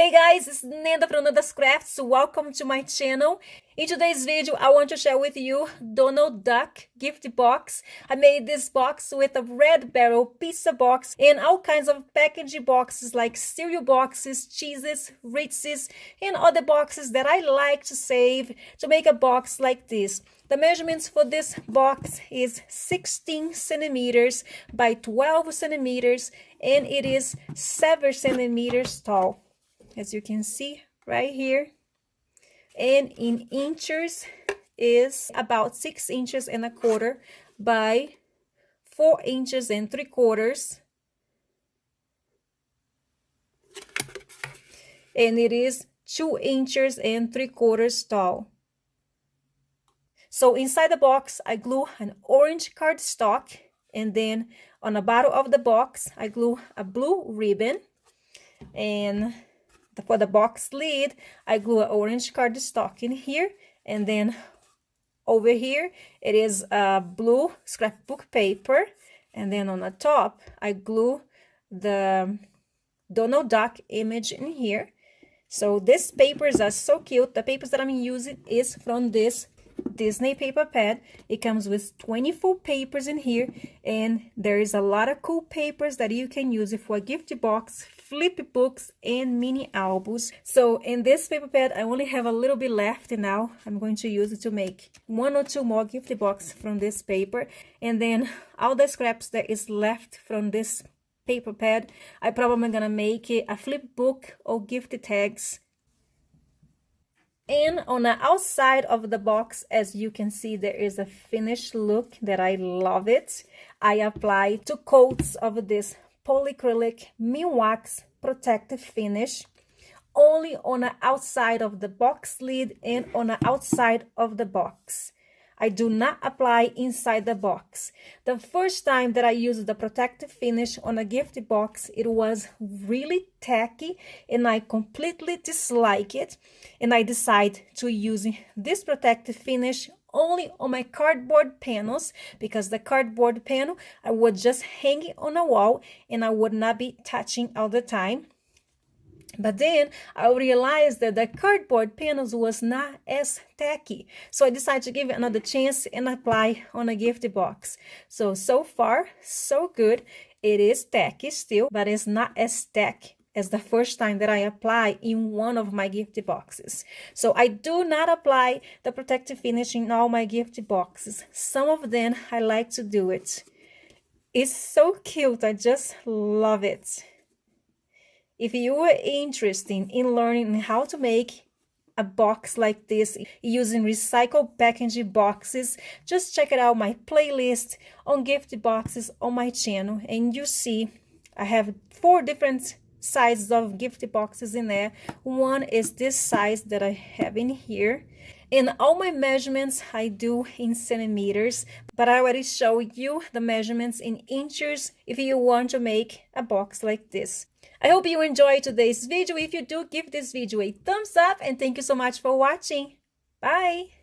Hey guys, it's Nanda from Nanda's Crafts. Welcome to my channel. In today's video, I want to share with you Donald Duck gift box. I made this box with a red barrel pizza box and all kinds of packaging boxes like cereal boxes, cheeses, Ritzes, and other boxes that I like to save to make a box like this. The measurements for this box is 16 centimeters by 12 centimeters and it is 7 centimeters tall, as you can see right here. And in inches is about 6 inches and a quarter by 4 inches and 3/4. And it is 2 inches and 3/4 tall. So inside the box, I glue an orange cardstock, and then on the bottom of the box, I glue a blue ribbon, and for the box lid, I glue an orange cardstock in here, and then over here, it is a blue scrapbook paper, and then on the top, I glue the Donald Duck image in here. So these papers are so cute. The papers that I'm using is from this Disney paper pad. It comes with 24 papers in here, and there is a lot of cool papers that you can use for a gift box, flip books, and mini albums. So in this paper pad, I only have a little bit left, and now I'm going to use it to make 1 or 2 more gift boxes from this paper. And then all the scraps that is left from this paper pad, I probably gonna make it a flip book or gift tags. And on the outside of the box, as you can see, there is a finished look that I love it. I apply 2 coats of this polyacrylic wax protective finish only on the outside of the box lid and on the outside of the box. I do not apply inside the box. The first time that I used the protective finish on a gift box, it was really tacky and I completely dislike it. And I decided to use this protective finish only on my cardboard panels, because the cardboard panel, I would just hang it on a wall and I would not be touching all the time. But then I realized that the cardboard panels was not as tacky. So I decided to give it another chance and apply on a gift box. So far, so good. It is tacky still, but it's not as tacky as the first time that I apply in one of my gift boxes. So I do not apply the protective finish in all my gift boxes. Some of them I like to do it. It's so cute. I just love it. If you are interested in learning how to make a box like this using recycled packaging boxes, just check out my playlist on gift boxes on my channel, and you see I have 4 different sizes of gift boxes in there. One is this size that I have in here. And all my measurements I do in centimeters, but I already showed you the measurements in inches if you want to make a box like this. I hope you enjoyed today's video. If you do, give this video a thumbs up, and thank you so much for watching. Bye!